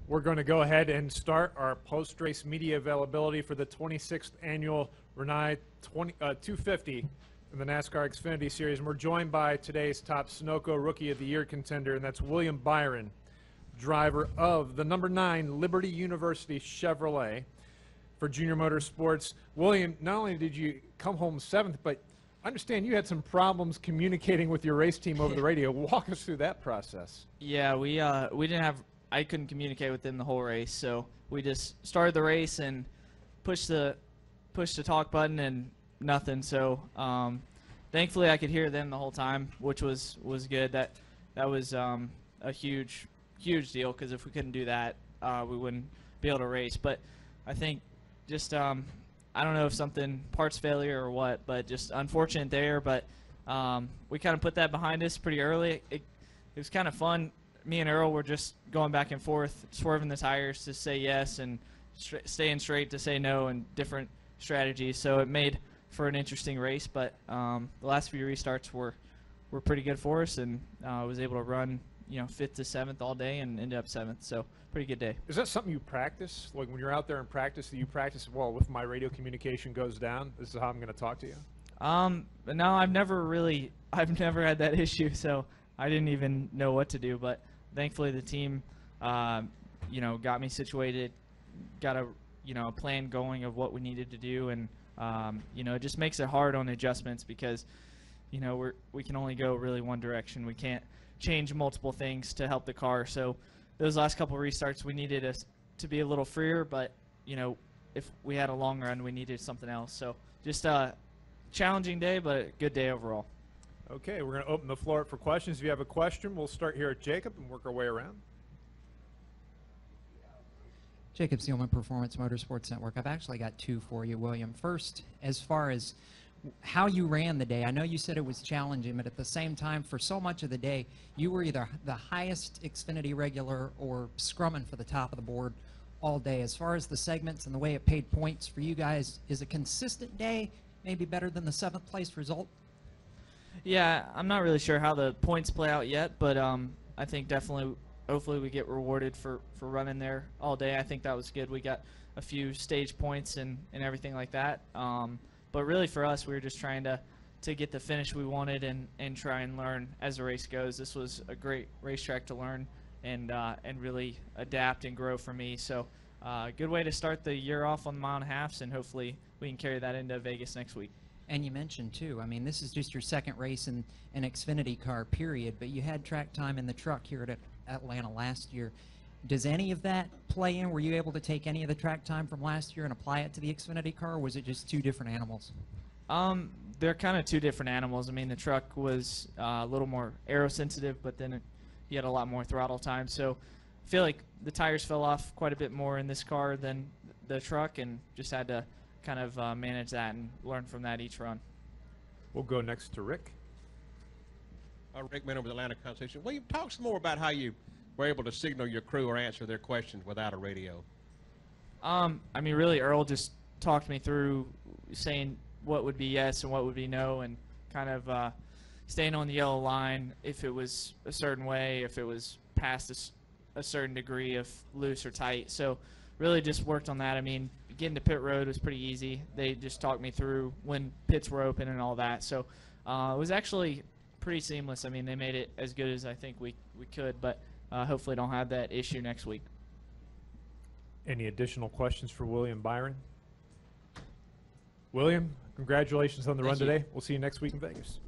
We're going to go ahead and start our post-race media availability for the 26th annual Renai 250 in the NASCAR Xfinity Series. And we're joined by today's top Sunoco Rookie of the Year contender, and that's William Byron, driver of the number 9 Liberty University Chevrolet for Junior Motorsports. William, not only did you come home 7th, but I understand you had some problems communicating with your race team over the radio. Walk us through that process. Yeah, we didn't have. I couldn't communicate with them the whole race, so we just started the race and pushed the talk button and nothing. So thankfully, I could hear them the whole time, which was good. That was a huge deal, because if we couldn't do that, we wouldn't be able to race. But I think just I don't know if something parts failure or what, but just unfortunate there. But we kind of put that behind us pretty early. It was kind of fun. Me and Earl were just going back and forth, swerving the tires to say yes and staying straight to say no, and different strategies. So it made for an interesting race. But the last few restarts were pretty good for us, and I was able to run 5th to 7th all day and ended up 7th. So pretty good day. Is that something you practice? Like when you're out there in practice, do you practice, well, if my radio communication goes down, this is how I'm going to talk to you? No, I've never had that issue, so I didn't even know what to do. But thankfully the team, got me situated, got a plan going of what we needed to do, and it just makes it hard on adjustments, because we can only go really one direction. We can't change multiple things to help the car. So those last couple restarts, we needed us to be a little freer, but if we had a long run, we needed something else. So just a challenging day, but a good day overall. Okay, we're going to open the floor up for questions. If you have a question, we'll start here at Jacob and work our way around. Jacob Seelman, Performance Motorsports Network. I've actually got two for you, William. First, as far as how you ran the day, I know you said it was challenging, but at the same time, for so much of the day, you were either the highest Xfinity regular or scrumming for the top of the board all day. As far as the segments and the way it paid points for you guys, is a consistent day maybe better than the 7th place result? Yeah, I'm not really sure how the points play out yet, but I think definitely, hopefully we get rewarded for running there all day. I think that was good. We got a few stage points and everything like that. But really for us, we were just trying to get the finish we wanted and try and learn as the race goes. This was a great racetrack to learn and really adapt and grow for me. So good way to start the year off on the mile and a halves, and hopefully we can carry that into Vegas next week. And you mentioned, too, I mean, this is just your second race in an Xfinity car, period, but you had track time in the truck here at Atlanta last year. Does any of that play in? Were you able to take any of the track time from last year and apply it to the Xfinity car, or was it just two different animals? They're kind of two different animals. I mean, the truck was a little more aero-sensitive, but then you had a lot more throttle time. So I feel like the tires fell off quite a bit more in this car than the truck, and just had to kind of manage that and learn from that each run. We'll go next to Rick. Rick Miller with Atlanta Constitution. William, talk some more about how you were able to signal your crew or answer their questions without a radio. I mean, really, Earl just talked me through saying what would be yes and what would be no, and kind of staying on the yellow line if it was a certain way, if it was past a certain degree of loose or tight. So really just worked on that. I mean, getting to pit road was pretty easy. They just talked me through when pits were open and all that. So it was actually pretty seamless. I mean, they made it as good as I think we could, but hopefully don't have that issue next week. Any additional questions for William Byron? William, congratulations on the run today. We'll see you next week in Vegas.